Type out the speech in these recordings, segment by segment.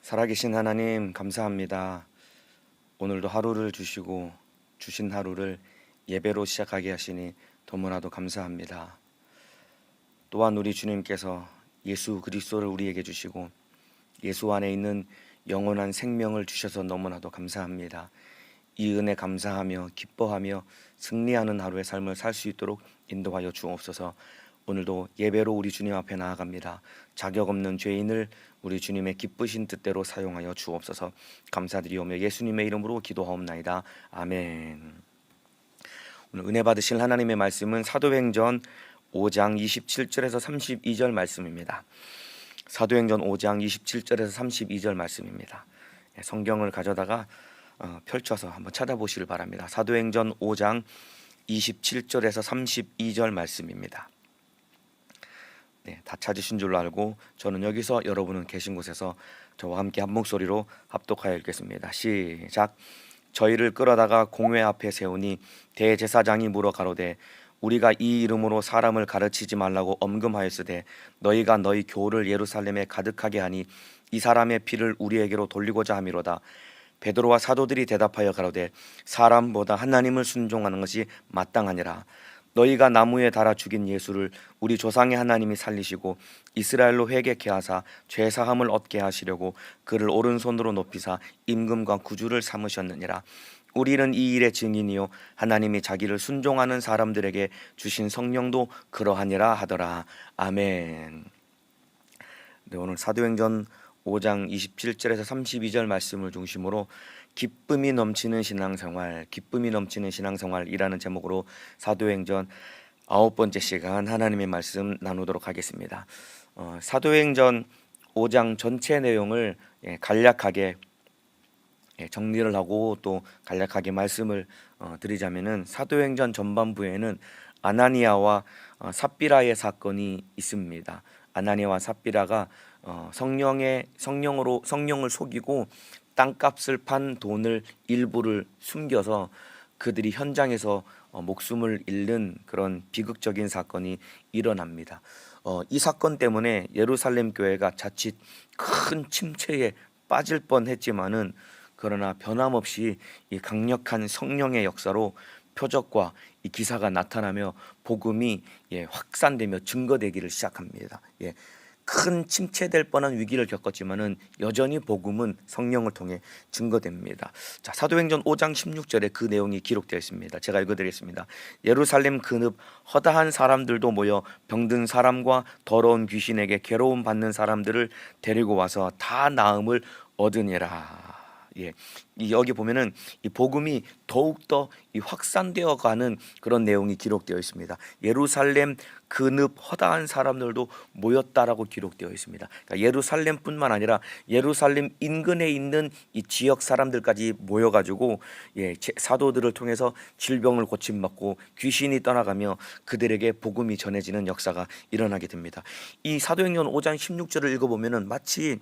살아계신 하나님 감사합니다. 오늘도 하루를 주시고 주신 하루를 예배로 시작하게 하시니 너무나도 감사합니다. 또한 우리 주님께서 예수 그리스도를 우리에게 주시고 예수 안에 있는 영원한 생명을 주셔서 너무나도 감사합니다. 이 은혜 감사하며 기뻐하며 승리하는 하루의 삶을 살 수 있도록 인도하여 주옵소서. 오늘도 예배로 우리 주님 앞에 나아갑니다. 자격 없는 죄인을 우리 주님의 기쁘신 뜻대로 사용하여 주옵소서. 감사드리오며 예수님의 이름으로 기도하옵나이다. 아멘. 오늘 은혜 받으실 하나님의 말씀은 사도행전 5장 27절에서 32절 말씀입니다. 사도행전 5장 27절에서 32절 말씀입니다. 성경을 가져다가 펼쳐서 한번 찾아보시길 바랍니다. 사도행전 5장 27절에서 32절 말씀입니다. 다 찾으신 줄로 알고 저는 여기서 여러분은 계신 곳에서 저와 함께 한 목소리로 합독하여 읽겠습니다. 시작. 저희를 끌어다가 공회 앞에 세우니 대제사장이 물어 가로되 우리가 이 이름으로 사람을 가르치지 말라고 엄금하였으되 너희가 너희 교를 예루살렘에 가득하게 하니 이 사람의 피를 우리에게로 돌리고자 함이로다. 베드로와 사도들이 대답하여 가로되 사람보다 하나님을 순종하는 것이 마땅하니라. 너희가 나무에 달아 죽인 예수를 우리 조상의 하나님이 살리시고 이스라엘로 회개케 하사 죄사함을 얻게 하시려고 그를 오른손으로 높이사 임금과 구주를 삼으셨느니라. 우리는 이 일의 증인이요 하나님이 자기를 순종하는 사람들에게 주신 성령도 그러하니라 하더라. 아멘. 오늘 사도행전 5장 27절에서 32절 말씀을 중심으로 기쁨이 넘치는 신앙생활, 기쁨이 넘치는 신앙생활이라는 제목으로 사도행전 9번째 시간 하나님의 말씀 나누도록 하겠습니다. 사도행전 5장 전체 내용을 간략하게 정리를 하고 또 간략하게 말씀을 드리자면은 성경전 전반부에는 아나니아와 삽비라의 사건이 있습니다. 아나니아와 삽비라가 성령을 속이고 땅값을 판 돈을 일부를 숨겨서 그들이 현장에서 목숨을 잃는 그런 비극적인 사건이 일어납니다. 이 사건 때문에 예루살렘 교회가 자칫 큰 침체에 빠질 뻔했지만은 그러나 변함없이 이 강력한 성령의 역사로 표적과 이 기사가 나타나며 복음이 확산되며 증거되기를 시작합니다. 큰 침체될 뻔한 위기를 겪었지만은 여전히 복음은 성령을 통해 증거됩니다. 자, 사도행전 5장 16절에 그 내용이 기록되어 있습니다. 제가 읽어드리겠습니다. 예루살렘 근읍 허다한 사람들도 모여 병든 사람과 더러운 귀신에게 괴로움 받는 사람들을 데리고 와서 다 나음을 얻으니라. 여기 보면은 이 복음이 더욱더 확산되어 가는 그런 내용이 기록되어 있습니다. 예루살렘 근읍 허다한 사람들도 모였다라고 기록되어 있습니다. 그러니까 예루살렘뿐만 아니라 예루살렘 인근에 있는 이 지역 사람들까지 모여가지고 사도들을 통해서 질병을 고침받고 귀신이 떠나가며 그들에게 복음이 전해지는 역사가 일어나게 됩니다. 이 사도행전 5장 16절을 읽어보면은 마치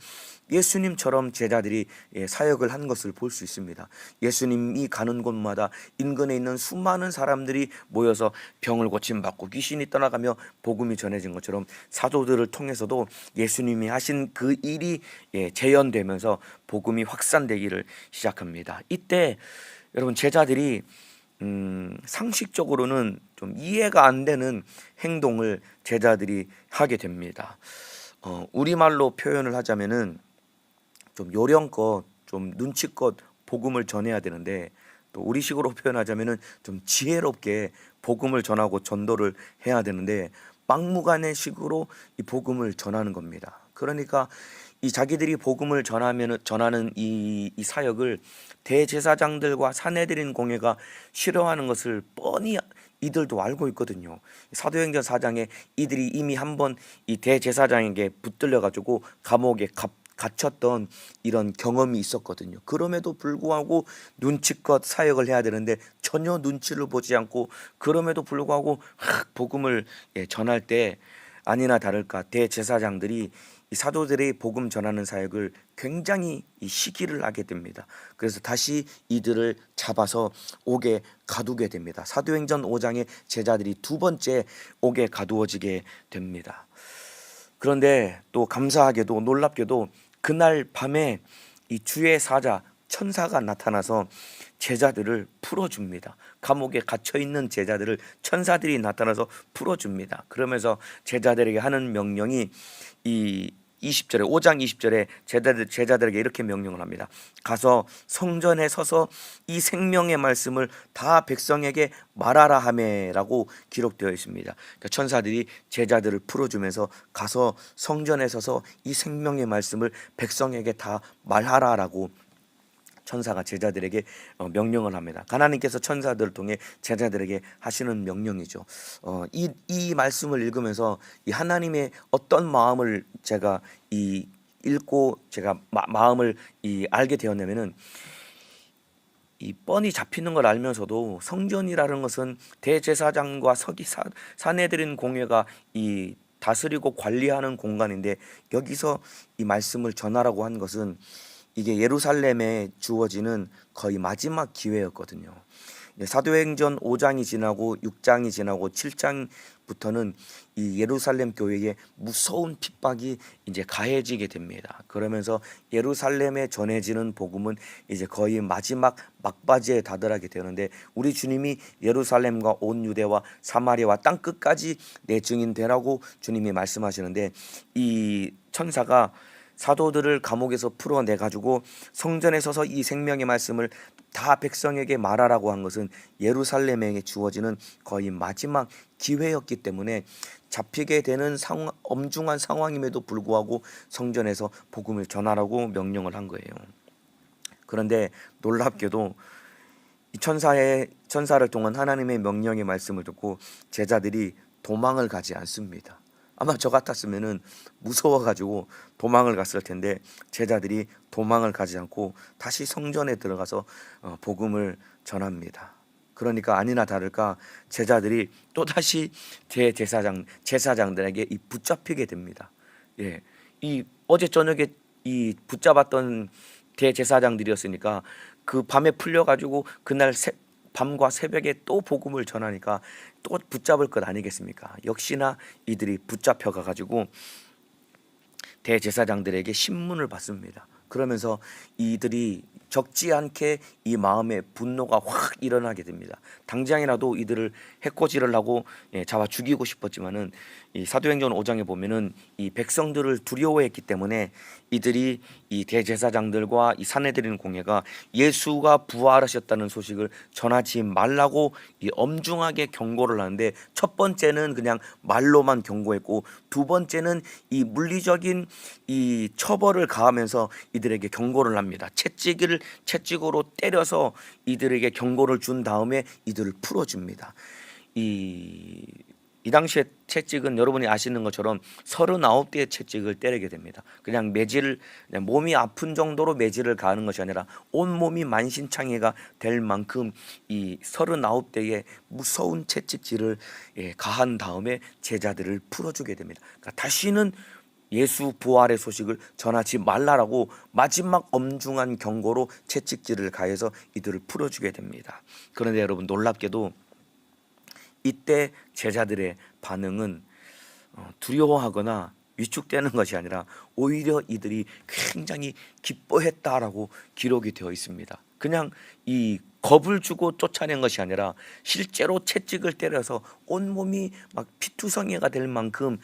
예수님처럼 제자들이 사역을 한 것을 볼 수 있습니다. 예수님이 가는 곳마다 인근에 있는 수많은 사람들이 모여서 병을 고침받고 귀신이 떠나가며 복음이 전해진 것처럼 사도들을 통해서도 예수님이 하신 그 일이 재현되면서 복음이 확산되기를 시작합니다. 이때 여러분 제자들이 상식적으로는 좀 이해가 안 되는 행동을 제자들이 하게 됩니다. 우리말로 표현을 하자면은 좀 요령껏 좀 눈치껏 복음을 전해야 되는데 또 우리식으로 표현하자면은 좀 지혜롭게 복음을 전하고 전도를 해야 되는데 막무가내식으로 이 복음을 전하는 겁니다. 그러니까 이 자기들이 복음을 전하는 이 사역을 대제사장들과 산헤드린 공회가 싫어하는 것을 뻔히 이들도 알고 있거든요. 사도행전 4장에 이들이 이미 한번 이 대제사장에게 붙들려 가지고 감옥에 갇혔던 이런 경험이 있었거든요. 그럼에도 불구하고 눈치껏 사역을 해야 되는데 전혀 눈치를 보지 않고 그럼에도 불구하고 복음을 전할 때 아니나 다를까 대제사장들이 이 사도들의 복음 전하는 사역을 굉장히 시기를 하게 됩니다. 그래서 다시 이들을 잡아서 옥에 가두게 됩니다. 사도행전 5장에 제자들이 두 번째 옥에 가두어지게 됩니다. 그런데 또 감사하게도 놀랍게도 그날 밤에 이 주의 사자 천사가 나타나서 제자들을 풀어줍니다. 감옥에 갇혀 있는 제자들을 천사들이 나타나서 풀어줍니다. 그러면서 제자들에게 하는 명령이 이 20절에 5장 20절에 제자들에게 이렇게 명령을 합니다. 가서 성전에 서서 이 생명의 말씀을 다 백성에게 말하라 하매라고 기록되어 있습니다. 그러니까 천사들이 제자들을 풀어주면서 가서 성전에 서서 이 생명의 말씀을 백성에게 다 말하라라고 천사가 제자들에게 명령을 합니다. 하나님께서 천사들을 통해 제자들에게 하시는 명령이죠. 이 말씀을 읽으면서 이 하나님의 어떤 마음을 제가 읽고 제가 마음을 알게 되었냐면은, 이 뻔히 잡히는 걸 알면서도 성전이라는 것은 대제사장과 사내들인 공회가 이 다스리고 관리하는 공간인데, 여기서 이 말씀을 전하라고 한 것은 이게 예루살렘에 주어지는 거의 마지막 기회였거든요. 사도행전 5장이 지나고 6장이 지나고 7장부터는 이 예루살렘 교회에 무서운 핍박이 이제 가해지게 됩니다. 그러면서 예루살렘에 전해지는 복음은 이제 거의 마지막 막바지에 다다르게 되는데, 우리 주님이 예루살렘과 온 유대와 사마리아와 땅 끝까지 내 증인 되라고 주님이 말씀하시는데, 이 천사가 사도들을 감옥에서 풀어내 가지고 성전에 서서 이 생명의 말씀을 다 백성에게 말하라고 한 것은 예루살렘에 주어지는 거의 마지막 기회였기 때문에 잡히게 되는 엄중한 상황임에도 불구하고 성전에서 복음을 전하라고 명령을 한 거예요. 그런데 놀랍게도 이 천사를 통한 하나님의 명령의 말씀을 듣고 제자들이 도망을 가지 않습니다. 아마 저 같았으면은 무서워가지고 도망을 갔을 텐데, 제자들이 도망을 가지 않고 다시 성전에 들어가서 복음을 전합니다. 그러니까 아니나 다를까 제자들이 또 다시 제사장들에게 붙잡히게 됩니다. 예, 이 어제 저녁에 이 붙잡았던 대제사장들이었으니까 그 밤에 풀려가지고 그날 밤과 새벽에 또 복음을 전하니까 또 붙잡을 것 아니겠습니까? 역시나 이들이 붙잡혀가 가지고 대제사장들에게 신문을 받습니다. 그러면서 이들이 적지 않게 이 마음에 분노가 확 일어나게 됩니다. 당장이라도 이들을 해코지를 하고 잡아 죽이고 싶었지만은, 이 사도행전 5장에 보면은 이 백성들을 두려워했기 때문에 이들이 이 대제사장들과 이 사내들인 공회가 예수가 부활하셨다는 소식을 전하지 말라고 이 엄중하게 경고를 하는데, 첫 번째는 그냥 말로만 경고했고, 두 번째는 이 물리적인 이 처벌을 가하면서 이들에게 경고를 합니다. 채찍으로 때려서 이들에게 경고를 준 다음에 이들을 풀어줍니다. 이 당시에 채찍은 여러분이 아시는 것처럼 39대의 채찍을 때리게 됩니다. 그냥 몸이 아픈 정도로 매질을 가하는 것이 아니라 온몸이 만신창이가 될 만큼 이 39대의 무서운 채찍질을 가한 다음에 제자들을 풀어주게 됩니다. 그러니까 다시는 예수 부활의 소식을 전하지 말라라고 마지막 엄중한 경고로 채찍질을 가해서 이들을 풀어주게 됩니다. 그런데 여러분, 놀랍게도 이때 제자들의 반응은 두려워하거나 위축되는 것이 아니라 오히려 이들이 굉장히 기뻐했다라고 기록이 되어 있습니다. 그냥 이 겁을 주고 쫓아낸 것이 아니라 실제로 채찍을 때려서 온몸이 막 피투성이가 될 만큼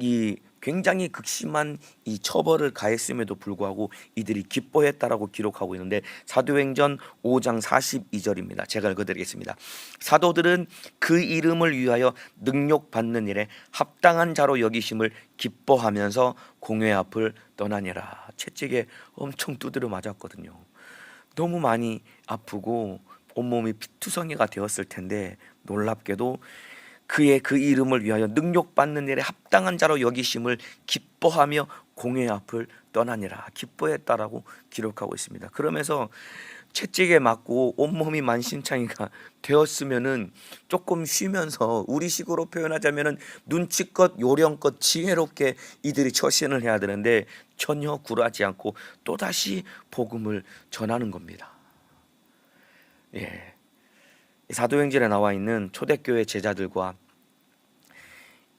이 굉장히 극심한 이 처벌을 가했음에도 불구하고 이들이 기뻐했다라고 기록하고 있는데, 사도행전 5장 42절입니다. 제가 읽어드리겠습니다. 사도들은 그 이름을 위하여 능욕받는 일에 합당한 자로 여기심을 기뻐하면서 공회 앞을 떠나니라. 채찍에 엄청 두드려 맞았거든요. 너무 많이 아프고 온몸이 피투성이가 되었을 텐데, 놀랍게도 그의 그 이름을 위하여 능욕받는 일에 합당한 자로 여기심을 기뻐하며 공회 앞을 떠나니라. 기뻐했다라고 기록하고 있습니다. 그러면서 채찍에 맞고 온몸이 만신창이가 되었으면은 조금 쉬면서, 우리식으로 표현하자면은 눈치껏 요령껏 지혜롭게 이들이 처신을 해야 되는데 전혀 굴하지 않고 또다시 복음을 전하는 겁니다. 사도행전에 나와 있는 초대교회 제자들과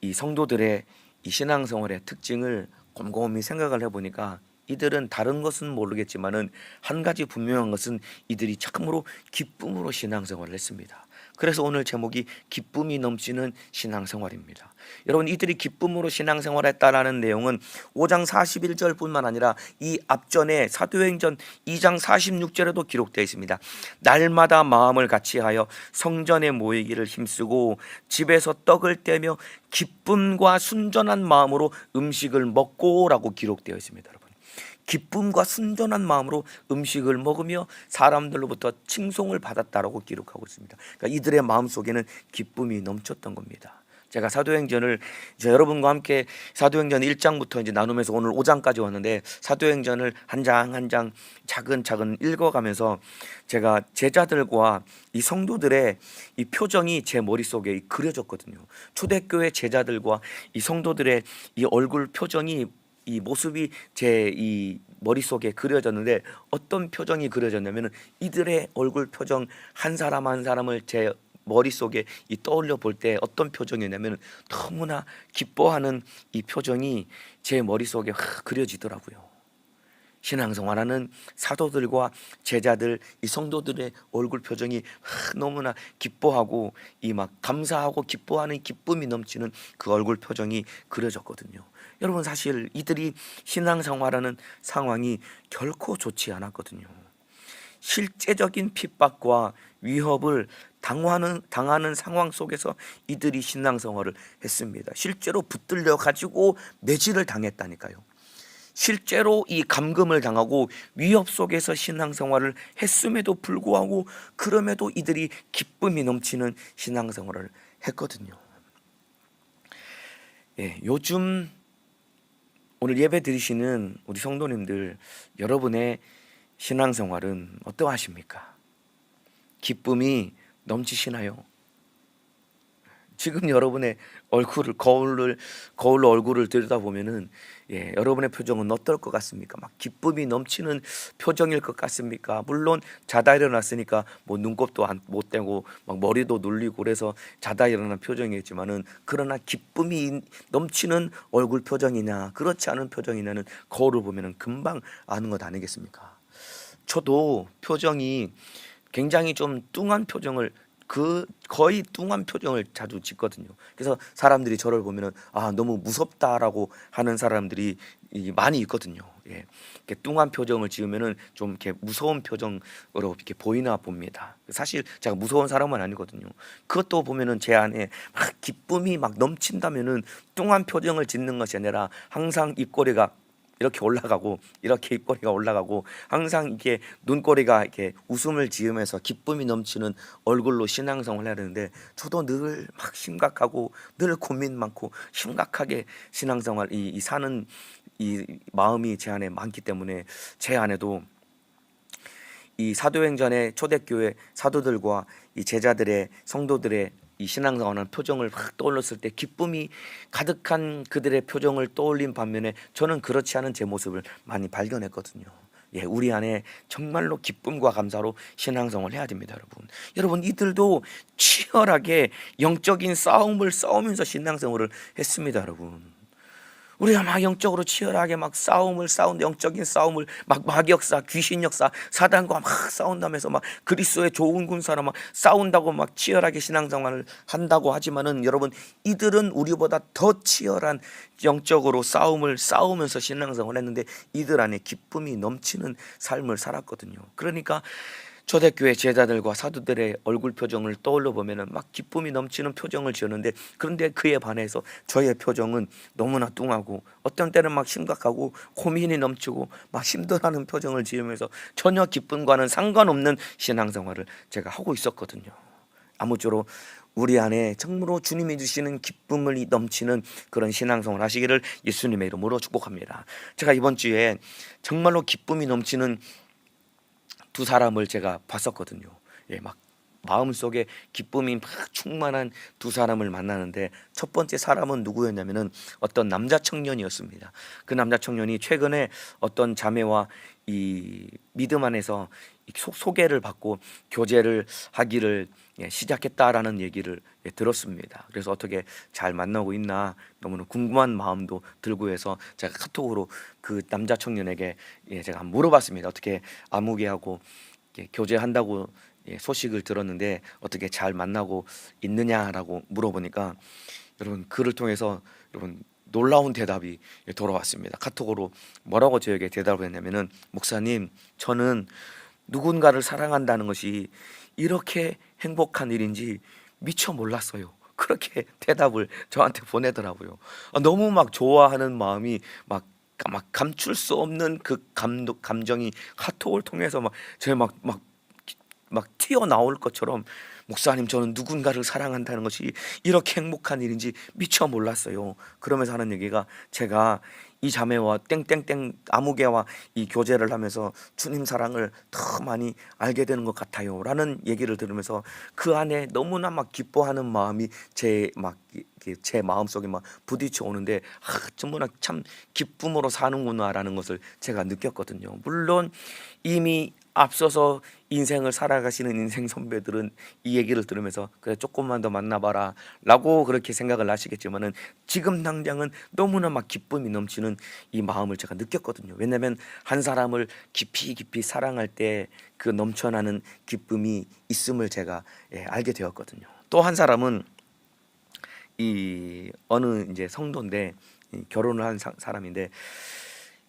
이 성도들의 이 신앙생활의 특징을 곰곰이 생각을 해보니까 이들은 다른 것은 모르겠지만은 한 가지 분명한 것은 이들이 참으로 기쁨으로 신앙생활을 했습니다. 그래서 오늘 제목이 기쁨이 넘치는 신앙생활입니다. 여러분, 이들이 기쁨으로 신앙생활했다라는 내용은 5장 41절뿐만 아니라 이 앞전에 사도행전 2장 46절에도 기록되어 있습니다. 날마다 마음을 같이하여 성전에 모이기를 힘쓰고 집에서 떡을 떼며 기쁨과 순전한 마음으로 음식을 먹고라고 기록되어 있습니다. 여러분, 기쁨과 순전한 마음으로 음식을 먹으며 사람들로부터 칭송을 받았다라고 기록하고 있습니다. 그러니까 이들의 마음속에는 기쁨이 넘쳤던 겁니다. 제가 사도행전을 여러분과 함께 사도행전 1장부터 이제 나누면서 오늘 5장까지 왔는데, 사도행전을 한 장 한 장 차근차근 읽어가면서 제가 제자들과 이 성도들의 이 표정이 제 머릿속에 그려졌거든요. 초대교회 제자들과 이 성도들의 이 얼굴 표정이, 이 모습이 제 이 머릿속에 그려졌는데, 어떤 표정이 그려졌냐면 이들의 얼굴 표정 한 사람 한 사람을 제 머릿속에 이 떠올려 볼 때 어떤 표정이냐면 너무나 기뻐하는 이 표정이 제 머릿속에 그려지더라고요. 신앙생활하는 사도들과 제자들, 이 성도들의 얼굴 표정이 너무나 기뻐하고 이 막 감사하고 기뻐하는 기쁨이 넘치는 그 얼굴 표정이 그려졌거든요. 여러분, 사실 이들이 신앙생활하는 상황이 결코 좋지 않았거든요. 실제적인 핍박과 위협을 당하는 상황 속에서 이들이 신앙생활을 했습니다. 실제로 붙들려 가지고 매질을 당했다니까요. 실제로 이 감금을 당하고 위협 속에서 신앙생활을 했음에도 불구하고, 그럼에도 이들이 기쁨이 넘치는 신앙생활을 했거든요. 요즘 오늘 예배 드리시는 우리 성도님들, 여러분의 신앙생활은 어떠하십니까? 기쁨이 넘치시나요? 지금 여러분의 얼굴을 거울로 얼굴을 들여다보면은 여러분의 표정은 어떨 것 같습니까? 막 기쁨이 넘치는 표정일 것 같습니까? 물론 자다 일어났으니까 뭐 눈곱도 못 떼고 막 머리도 눌리고 그래서 자다 일어난 표정이겠지만은, 그러나 기쁨이 넘치는 얼굴 표정이냐 그렇지 않은 표정이냐는 거울을 보면은 금방 아는 것 아니겠습니까? 저도 표정이 굉장히 좀 뚱한 표정을, 거의 뚱한 표정을 자주 짓거든요. 그래서 사람들이 저를 보면은 너무 무섭다라고 하는 사람들이 많이 있거든요. 이렇게 뚱한 표정을 지으면은 좀 이렇게 무서운 표정으로 이렇게 보이나 봅니다. 사실 제가 무서운 사람은 아니거든요. 그것도 보면은 제 안에 막 기쁨이 막 넘친다면은 뚱한 표정을 짓는 것이 아니라 항상 입꼬리가 이렇게 올라가고, 이렇게 입꼬리가 올라가고, 항상 이게 눈꼬리가 이렇게 웃음을 지으면서 기쁨이 넘치는 얼굴로 신앙생활을 해야 되는데, 저도 늘 막 심각하고 늘 고민 많고 심각하게 신앙생활 이 사는 이 마음이 제 안에 많기 때문에, 제 안에도 이 사도행전의 초대교회 사도들과 이 제자들의 성도들의 이 신앙생활하는 표정을 확 떠올렸을 때 기쁨이 가득한 그들의 표정을 떠올린 반면에, 저는 그렇지 않은 제 모습을 많이 발견했거든요. 우리 안에 정말로 기쁨과 감사로 신앙생활을 해야 됩니다, 여러분. 여러분, 이들도 치열하게 영적인 싸움을 싸우면서 신앙생활을 했습니다, 여러분. 우리가 막 영적으로 치열하게 막 싸운다, 영적인 싸움을 막 마귀역사, 귀신 역사, 사단과 막 싸운다면서 막 그리스도의 좋은 군사로 막 싸운다고 막 치열하게 신앙생활을 한다고 하지만은, 여러분, 이들은 우리보다 더 치열한 영적으로 싸움을 싸우면서 신앙생활을 했는데, 이들 안에 기쁨이 넘치는 삶을 살았거든요. 그러니까 초대교회 제자들과 사도들의 얼굴 표정을 떠올려 보면은 막 기쁨이 넘치는 표정을 지었는데, 그런데 그에 반해서 저의 표정은 너무나 뚱하고, 어떤 때는 막 심각하고 고민이 넘치고 막 힘들어하는 표정을 지으면서 전혀 기쁨과는 상관없는 신앙생활을 제가 하고 있었거든요. 아무쪼록 우리 안에 정말로 주님이 주시는 기쁨을 넘치는 그런 신앙생활 하시기를 예수님의 이름으로 축복합니다. 제가 이번 주에 정말로 기쁨이 넘치는 두 사람을 제가 봤었거든요. 막 마음속에 기쁨이 막 충만한 두 사람을 만나는데, 첫 번째 사람은 누구였냐면은 어떤 남자 청년이었습니다. 그 남자 청년이 최근에 어떤 자매와 이 믿음 안에서 소개를 받고 교제를 하기를 시작했다라는 얘기를 들었습니다. 그래서 어떻게 잘 만나고 있나 너무나 궁금한 마음도 들고 해서 제가 카톡으로 그 남자 청년에게 제가 한번 물어봤습니다. 어떻게 아무개하고 교제한다고 소식을 들었는데 어떻게 잘 만나고 있느냐라고 물어보니까 여러분 글을 통해서 여러분 놀라운 대답이 돌아왔습니다. 카톡으로 뭐라고 저에게 대답을 했냐면은, 목사님, 저는 누군가를 사랑한다는 것이 이렇게 행복한 일인지 미처 몰랐어요. 그렇게 대답을 저한테 보내더라고요. 너무 막 좋아하는 마음이 막 감출 수 없는 그 감정이 카톡을 통해서 막 튀어나올 것처럼, 목사님, 저는 누군가를 사랑한다는 것이 이렇게 행복한 일인지 미처 몰랐어요. 그러면서 하는 얘기가, 제가 이 자매와 땡땡땡 아무개와 이 교제를 하면서 주님 사랑을 더 많이 알게 되는 것 같아요 라는 얘기를 들으면서 그 안에 너무나 막 기뻐하는 마음이 제 마음속에 막 부딪혀 오는데, 전부나 참 기쁨으로 사는구나 라는 것을 제가 느꼈거든요. 물론 이미 앞서서 인생을 살아가시는 인생 선배들은 이 얘기를 들으면서 그래 조금만 더 만나봐라 라고 그렇게 생각을 하시겠지만은, 지금 당장은 너무나 막 기쁨이 넘치는 이 마음을 제가 느꼈거든요. 왜냐하면 한 사람을 깊이 깊이 사랑할 때 그 넘쳐나는 기쁨이 있음을 제가 알게 되었거든요. 또 한 사람은 이 어느 이제 성도인데, 결혼을 한 사람인데,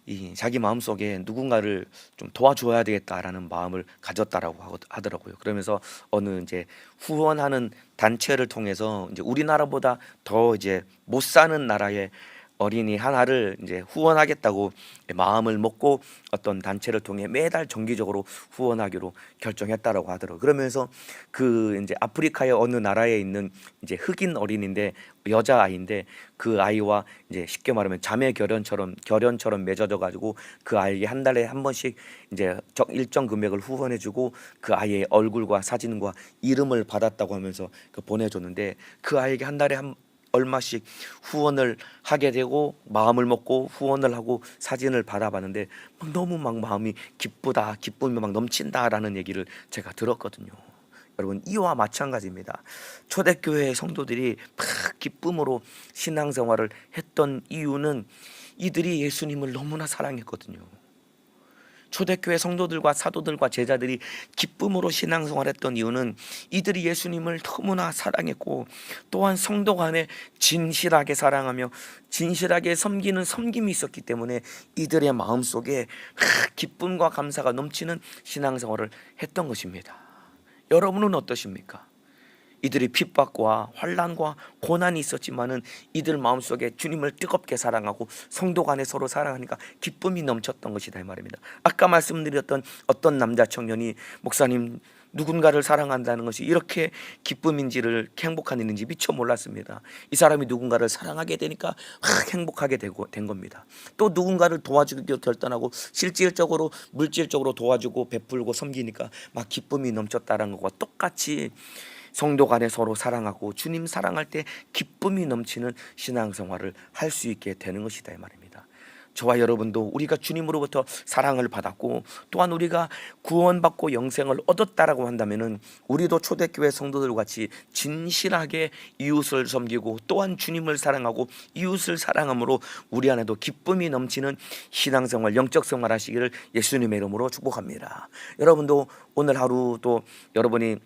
이 자기 마음속에 누군가를 좀 도와줘야 되겠다라는 마음을 가졌다라고 하더라고요. 그러면서 어느 이제 후원하는 단체를 통해서 이제 우리나라보다 더 이제 못 사는 나라의 어린이 하나를 이제 후원하겠다고 마음을 먹고 어떤 단체를 통해 매달 정기적으로 후원하기로 결정했다라고 하더라고요. 그러면서 그 이제 아프리카의 어느 나라에 있는 이제 흑인 어린인데, 여자 아이인데, 그 아이와 이제 쉽게 말하면 자매 결연처럼 맺어져 가지고 그 아이에게 한 달에 한 번씩 이제 일정 금액을 후원해주고 그 아이의 얼굴과 사진과 이름을 받았다고 하면서 그 보내줬는데, 그 아이에게 한 달에 얼마씩 후원을 하게 되고 마음을 먹고 후원을 하고 사진을 받아봤는데 너무 막 마음이 기쁘다, 기쁨이 막 넘친다라는 얘기를 제가 들었거든요. 여러분, 이와 마찬가지입니다. 초대교회 성도들이 막 기쁨으로 신앙생활을 했던 이유는 이들이 예수님을 너무나 사랑했거든요. 초대교회 성도들과 사도들과 제자들이 기쁨으로 신앙생활했던 이유는 이들이 예수님을 너무나 사랑했고, 또한 성도 간에 진실하게 사랑하며 진실하게 섬기는 섬김이 있었기 때문에 이들의 마음속에 기쁨과 감사가 넘치는 신앙생활을 했던 것입니다. 여러분은 어떠십니까? 이들이 핍박과 환난과 고난이 있었지만은 이들 마음속에 주님을 뜨겁게 사랑하고 성도 간에 서로 사랑하니까 기쁨이 넘쳤던 것이다 이 말입니다. 아까 말씀드렸던 어떤 남자 청년이, 목사님, 누군가를 사랑한다는 것이 이렇게 기쁨인지를, 행복한 일인지 미처 몰랐습니다. 이 사람이 누군가를 사랑하게 되니까 행복하게 된 겁니다. 또 누군가를 도와주기로 결단하고 실질적으로 물질적으로 도와주고 베풀고 섬기니까 막 기쁨이 넘쳤다는 것과 똑같이 성도 간에 서로 사랑하고 주님 사랑할 때 기쁨이 넘치는 신앙생활을 할 수 있게 되는 것이다 이 말입니다. 저와 여러분도 우리가 주님으로부터 사랑을 받았고 또한 우리가 구원받고 영생을 얻었다라고 한다면은, 우리도 초대교회 성도들 같이 진실하게 이웃을 섬기고 또한 주님을 사랑하고 이웃을 사랑함으로 우리 안에도 기쁨이 넘치는 신앙생활, 영적 생활 하시기를 예수님의 이름으로 축복합니다. 여러분도 오늘 하루 또 여러분이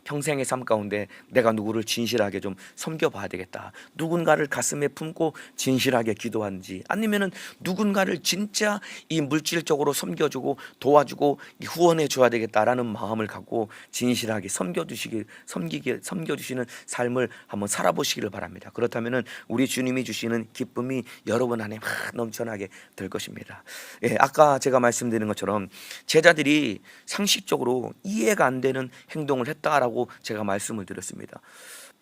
평생의 삶 가운데 내가 누구를 진실하게 좀 섬겨봐야 되겠다, 누군가를 가슴에 품고 진실하게 기도하는지, 아니면은 누군가를 진짜 이 물질적으로 섬겨주고 도와주고 후원해 줘야 되겠다라는 마음을 갖고 진실하게 섬겨주시는 삶을 한번 살아보시기를 바랍니다. 그렇다면은 우리 주님이 주시는 기쁨이 여러분 안에 막 넘쳐나게 될 것입니다. 아까 제가 말씀드린 것처럼 제자들이 상식적으로 이해가 안 되는 행동을 했다라고 제가 말씀을 드렸습니다.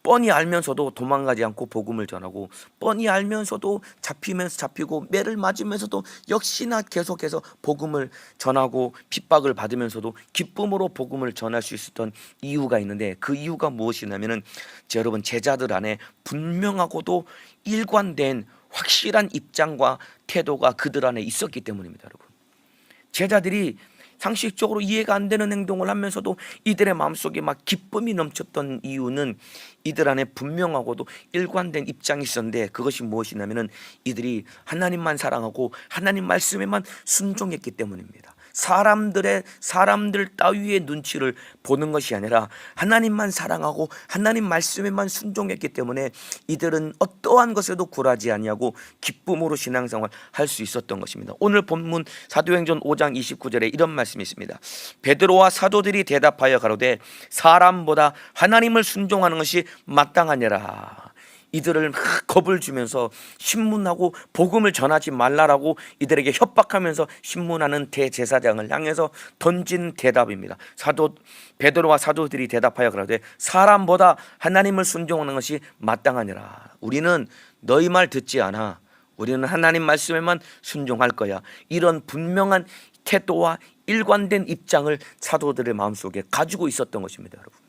뻔히 알면서도 도망가지 않고 복음을 전하고, 뻔히 알면서도 잡히고 매를 맞으면서도 역시나 계속해서 복음을 전하고 핍박을 받으면서도 기쁨으로 복음을 전할 수 있었던 이유가 있는데, 그 이유가 무엇이냐면은 여러분, 제자들 안에 분명하고도 일관된 확실한 입장과 태도가 그들 안에 있었기 때문입니다. 여러분, 제자들이 상식적으로 이해가 안 되는 행동을 하면서도 이들의 마음속에 막 기쁨이 넘쳤던 이유는 이들 안에 분명하고도 일관된 입장이 있었는데, 그것이 무엇이냐면은 이들이 하나님만 사랑하고 하나님 말씀에만 순종했기 때문입니다. 사람들 따위의 눈치를 보는 것이 아니라 하나님만 사랑하고 하나님 말씀에만 순종했기 때문에 이들은 어떠한 것에도 굴하지 아니하고 기쁨으로 신앙생활 할 수 있었던 것입니다. 오늘 본문 사도행전 5장 29절에 이런 말씀이 있습니다. 베드로와 사도들이 대답하여 가로되 사람보다 하나님을 순종하는 것이 마땅하니라. 이들을 겁을 주면서 신문하고 복음을 전하지 말라라고 이들에게 협박하면서 신문하는 대제사장을 향해서 던진 대답입니다. 베드로와 사도들이 대답하여 그러되 사람보다 하나님을 순종하는 것이 마땅하니라. 우리는 너희 말 듣지 않아. 우리는 하나님 말씀에만 순종할 거야. 이런 분명한 태도와 일관된 입장을 사도들의 마음속에 가지고 있었던 것입니다. 여러분,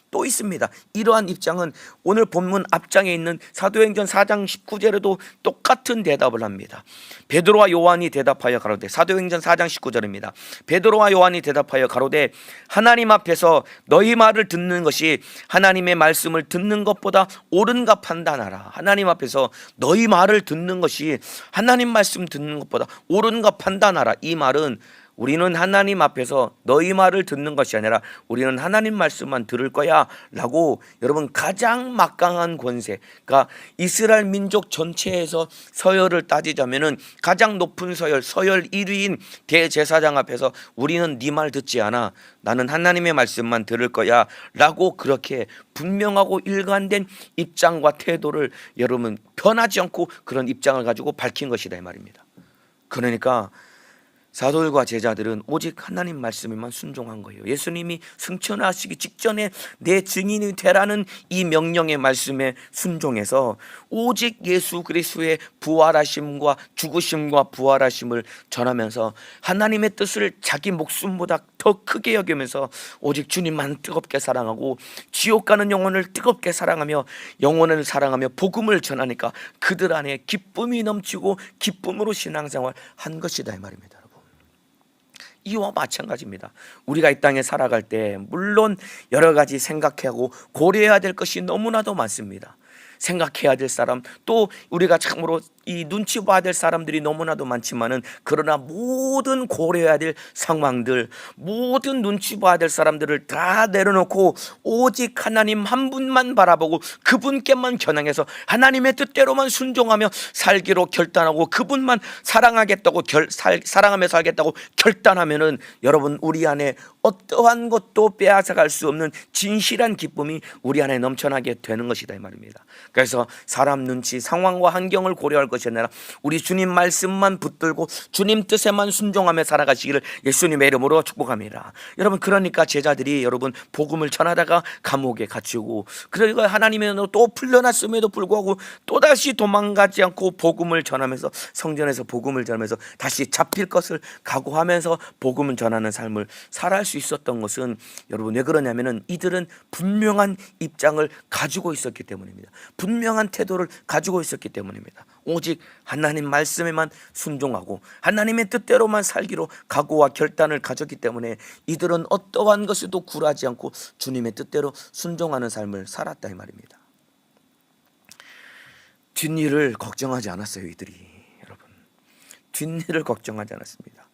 또 있습니다. 이러한 입장은 오늘 본문 앞장에 있는 사도행전 4장 19절에도 똑같은 대답을 합니다. 베드로와 요한이 대답하여 가로되, 사도행전 4장 19절입니다. 베드로와 요한이 대답하여 가로되 하나님 앞에서 너희 말을 듣는 것이 하나님의 말씀을 듣는 것보다 옳은가 판단하라. 하나님 앞에서 너희 말을 듣는 것이 하나님 말씀 듣는 것보다 옳은가 판단하라. 이 말은 우리는 하나님 앞에서 너희 말을 듣는 것이 아니라 우리는 하나님 말씀만 들을 거야 라고, 여러분, 가장 막강한 권세, 그러니까 이스라엘 민족 전체에서 서열을 따지자면은 가장 높은 서열 1위인 대제사장 앞에서 우리는 네 말 듣지 않아, 나는 하나님의 말씀만 들을 거야 라고 그렇게 분명하고 일관된 입장과 태도를 여러분 변하지 않고 그런 입장을 가지고 밝힌 것이다 이 말입니다. 그러니까 사도들과 제자들은 오직 하나님 말씀에만 순종한 거예요. 예수님이 승천하시기 직전에 내 증인이 되라는 이 명령의 말씀에 순종해서 오직 예수 그리스도의 부활하심과 죽으심과 부활하심을 전하면서 하나님의 뜻을 자기 목숨보다 더 크게 여기면서 오직 주님만 뜨겁게 사랑하고 지옥 가는 영혼을 뜨겁게 사랑하며 영혼을 사랑하며 복음을 전하니까 그들 안에 기쁨이 넘치고 기쁨으로 신앙생활 한 것이다 이 말입니다. 이와 마찬가지입니다. 우리가 이 땅에 살아갈 때 물론 여러 가지 생각하고 고려해야 될 것이 너무나도 많습니다. 생각해야 될 사람, 또 우리가 참으로 이 눈치 봐야 될 사람들이 너무나도 많지만은, 그러나 모든 고려해야 될 상황들, 모든 눈치 봐야 될 사람들을 다 내려놓고 오직 하나님 한 분만 바라보고 그분께만 겨냥해서 하나님의 뜻대로만 순종하며 살기로 결단하고 그분만 사랑하겠다고 사랑하며 살겠다고 결단하면은 여러분, 우리 안에 어떠한 것도 빼앗아갈 수 없는 진실한 기쁨이 우리 안에 넘쳐나게 되는 것이다 이 말입니다. 그래서 사람 눈치, 상황과 환경을 고려할 것이 아니라 우리 주님 말씀만 붙들고 주님 뜻에만 순종하며 살아가시기를 예수님의 이름으로 축복합니다. 여러분, 그러니까 제자들이 여러분 복음을 전하다가 감옥에 갇히고, 그러니까 하나님의 은혜로 또 풀려났음에도 불구하고 또다시 도망가지 않고 복음을 전하면서 성전에서 복음을 전하면서 다시 잡힐 것을 각오하면서 복음을 전하는 삶을 살아갈 수 있었던 것은, 여러분, 왜 그러냐면은 이들은 분명한 입장을 가지고 있었기 때문입니다. 분명한 태도를 가지고 있었기 때문입니다. 오직 하나님 말씀에만 순종하고 하나님의 뜻대로만 살기로 각오와 결단을 가졌기 때문에 이들은 어떠한 것에도 굴하지 않고 주님의 뜻대로 순종하는 삶을 살았다 이 말입니다. 뒷일을 걱정하지 않았어요. 이들이, 여러분, 뒷일을 걱정하지 않았습니다.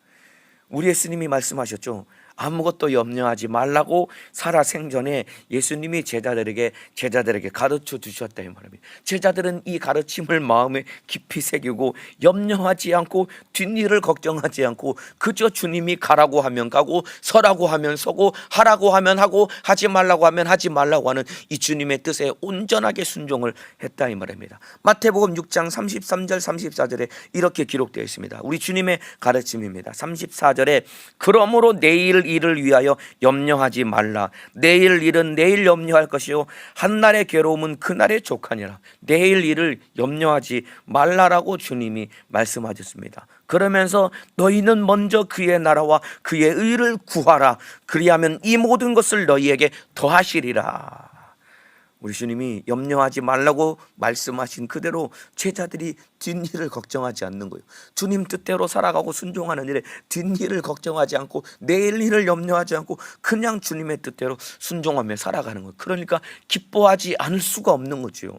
우리 예수님이 말씀하셨죠. 아무것도 염려하지 말라고 살아생전에 예수님이 제자들에게 가르쳐 주셨다 이 말입니다. 제자들은 이 가르침을 마음에 깊이 새기고 염려하지 않고 뒷일을 걱정하지 않고 그저 주님이 가라고 하면 가고 서라고 하면 서고 하라고 하면 하고 하지 말라고 하면 하지 말라고 하는 이 주님의 뜻에 온전하게 순종을 했다 이 말입니다. 마태복음 6장 33절 34절에 이렇게 기록되어 있습니다. 우리 주님의 가르침입니다. 34절에 그러므로 내일 일을 위하여 염려하지 말라. 내일 일은 내일 염려할 것이요 한날의 괴로움은 그날의 족하니라. 내일 일을 염려하지 말라라고 주님이 말씀하셨습니다. 그러면서 너희는 먼저 그의 나라와 그의 의를 구하라. 그리하면 이 모든 것을 너희에게 더하시리라. 우리 주님이 염려하지 말라고 말씀하신 그대로 제자들이 뒷일을 걱정하지 않는 거예요. 주님 뜻대로 살아가고 순종하는 일에 뒷일을 걱정하지 않고 내일 일을 염려하지 않고 그냥 주님의 뜻대로 순종하며 살아가는 거예요. 그러니까 기뻐하지 않을 수가 없는 거죠.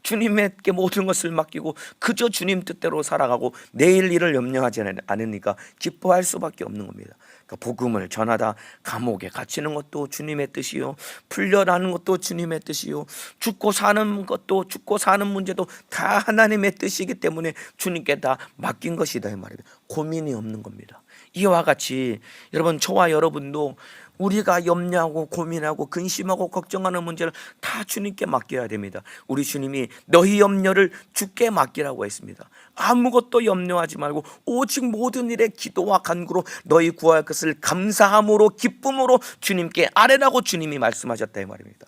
주님에게 모든 것을 맡기고 그저 주님 뜻대로 살아가고 내일 일을 염려하지 않으니까 기뻐할 수밖에 없는 겁니다. 그러니까 복음을 전하다 감옥에 갇히는 것도 주님의 뜻이요, 풀려나는 것도 주님의 뜻이요, 죽고 사는 것도, 죽고 사는 문제도 다 하나님의 뜻이기 때문에 주님께 다 맡긴 것이다 이 말입니다. 고민이 없는 겁니다. 이와 같이 여러분, 저와 여러분도 우리가 염려하고 고민하고 근심하고 걱정하는 문제를 다 주님께 맡겨야 됩니다. 우리 주님이 너희 염려를 주께 맡기라고 했습니다. 아무것도 염려하지 말고 오직 모든 일에 기도와 간구로 너희 구할 것을 감사함으로 기쁨으로 주님께 아뢰라고 주님이 말씀하셨다 이 말입니다.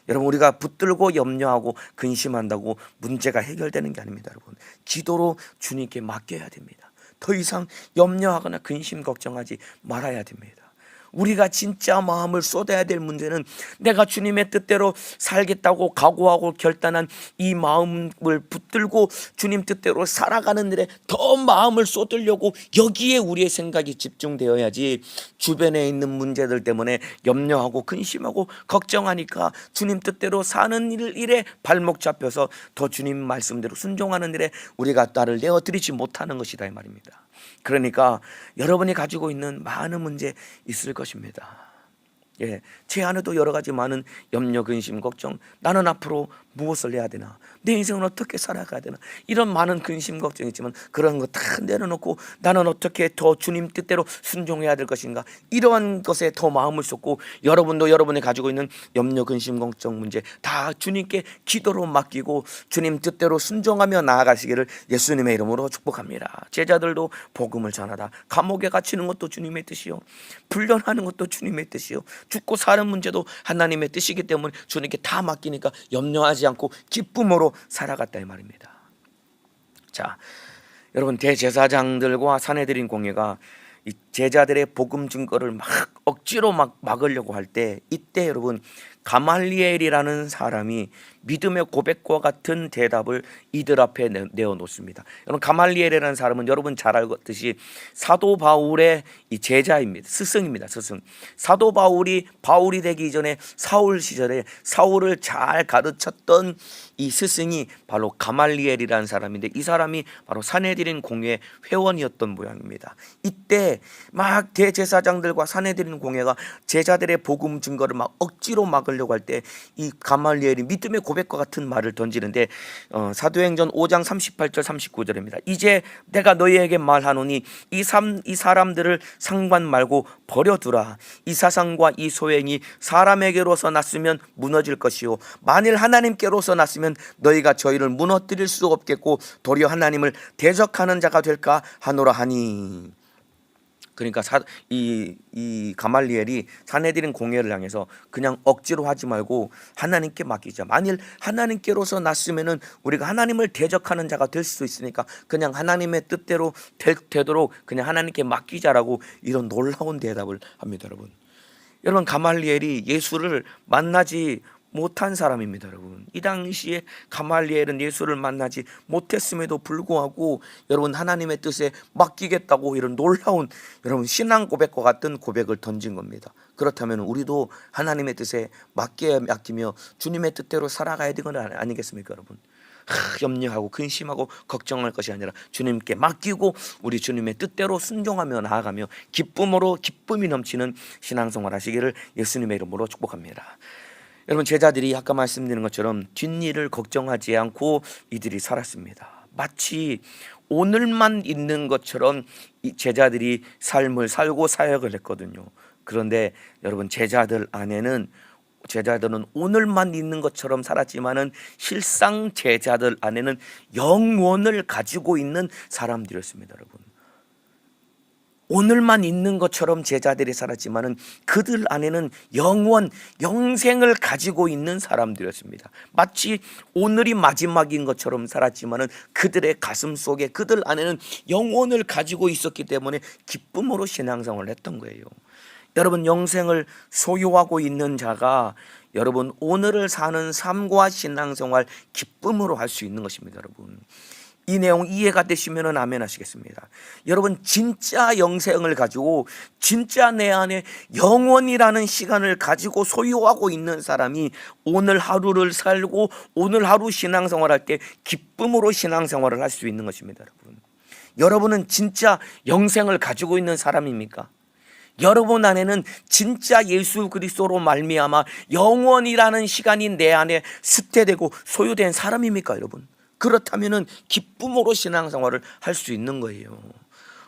여러분, 우리가 붙들고 염려하고 근심한다고 문제가 해결되는 게 아닙니다. 여러분, 기도로 주님께 맡겨야 됩니다. 더 이상 염려하거나 근심 걱정하지 말아야 됩니다. 우리가 진짜 마음을 쏟아야 될 문제는 내가 주님의 뜻대로 살겠다고 각오하고 결단한 이 마음을 붙들고 주님 뜻대로 살아가는 일에 더 마음을 쏟으려고 여기에 우리의 생각이 집중되어야지, 주변에 있는 문제들 때문에 염려하고 근심하고 걱정하니까 주님 뜻대로 사는 일에 발목 잡혀서 더 주님 말씀대로 순종하는 일에 우리가 나를 내어드리지 못하는 것이다 이 말입니다. 그러니까 여러분이 가지고 있는 많은 문제 있을 것입니다. 제 안에도 여러 가지 많은 염려, 근심, 걱정, 나는 앞으로 무엇을 해야 되나, 내 인생은 어떻게 살아가야 되나, 이런 많은 근심, 걱정이 있지만 그런 거 다 내려놓고 나는 어떻게 더 주님 뜻대로 순종해야 될 것인가, 이러한 것에 더 마음을 쏟고 여러분도 여러분이 가지고 있는 염려, 근심, 걱정 문제 다 주님께 기도로 맡기고 주님 뜻대로 순종하며 나아가시기를 예수님의 이름으로 축복합니다. 제자들도 복음을 전하다 감옥에 갇히는 것도 주님의 뜻이요, 풀려나는 것도 주님의 뜻이요, 죽고 사는 문제도 하나님의 뜻이기 때문에 주님께 다 맡기니까 염려하지 않고 기쁨으로 살아갔다 이 말입니다. 자, 여러분, 대제사장들과 산헤드린 공회가 이 제자들의 복음 증거를 막 억지로 막으려고 할 때, 이때 여러분, 가말리엘이라는 사람이 믿음의 고백과 같은 대답을 이들 앞에 내어놓습니다. 여러분, 가말리엘이라는 사람은 여러분 잘 알듯이 사도 바울의 이 제자입니다. 스승입니다. 스승. 사도 바울이 되기 전에 사울 시절에 사울을 잘 가르쳤던 이 스승이 바로 가말리엘이라는 사람인데, 이 사람이 바로 산헤드린 공회 회원이었던 모양입니다. 이때 막 대제사장들과 산헤드린 공회가 제자들의 복음 증거를 막 억지로 막으려고 할 때 이 가말리엘이 믿음의 고백과 같은 말을 던지는데, 사도행전 5장 38절 39절입니다. 이제 내가 너희에게 말하노니 이 사람들을 상관 말고 버려두라. 이 사상과 이 소행이 사람에게로서 났으면 무너질 것이요, 만일 하나님께로서 났으면 너희가 저희를 무너뜨릴 수 없겠고 도리어 하나님을 대적하는 자가 될까 하노라 하니. 그러니까 이 가말리엘이 산헤드린 공회를 향해서 그냥 억지로 하지 말고 하나님께 맡기자. 만일 하나님께로서 났으면은 우리가 하나님을 대적하는 자가 될 수 있으니까 그냥 하나님의 뜻대로 되도록 그냥 하나님께 맡기자라고 이런 놀라운 대답을 합니다. 여러분, 가말리엘이 예수를 만나지 못한 사람입니다. 여러분, 이 당시에 가말리엘은 예수를 만나지 못했음에도 불구하고 여러분 하나님의 뜻에 맡기겠다고 이런 놀라운 여러분 신앙 고백과 같은 고백을 던진 겁니다. 그렇다면 우리도 하나님의 뜻에 맡기며 주님의 뜻대로 살아가야 되는 건 아니겠습니까? 여러분, 염려하고 근심하고 걱정할 것이 아니라 주님께 맡기고 우리 주님의 뜻대로 순종하며 나아가며 기쁨이 넘치는 신앙생활 하시기를 예수님의 이름으로 축복합니다. 여러분, 제자들이 아까 말씀드린 것처럼 뒷일을 걱정하지 않고 이들이 살았습니다. 마치 오늘만 있는 것처럼 이 제자들이 삶을 살고 사역을 했거든요. 그런데 여러분, 제자들은 오늘만 있는 것처럼 살았지만은 실상 제자들 안에는 영원을 가지고 있는 사람들이었습니다. 여러분, 오늘만 있는 것처럼 제자들이 살았지만은 그들 안에는 영생을 가지고 있는 사람들이었습니다. 마치 오늘이 마지막인 것처럼 살았지만은 그들의 가슴 속에, 그들 안에는 영혼을 가지고 있었기 때문에 기쁨으로 신앙생활을 했던 거예요. 여러분, 영생을 소유하고 있는 자가 여러분 오늘을 사는 삶과 신앙생활 기쁨으로 할 수 있는 것입니다. 여러분, 이 내용 이해가 되시면 아멘 하시겠습니다. 여러분, 진짜 영생을 가지고 진짜 내 안에 영원이라는 시간을 가지고 소유하고 있는 사람이 오늘 하루를 살고 오늘 하루 신앙생활할 때 기쁨으로 신앙생활을 할 수 있는 것입니다. 여러분, 여러분은 진짜 영생을 가지고 있는 사람입니까? 여러분 안에는 진짜 예수 그리스도로 말미암아 영원이라는 시간이 내 안에 습태되고 소유된 사람입니까? 여러분, 그렇다면은 기쁨으로 신앙생활을 할 수 있는 거예요.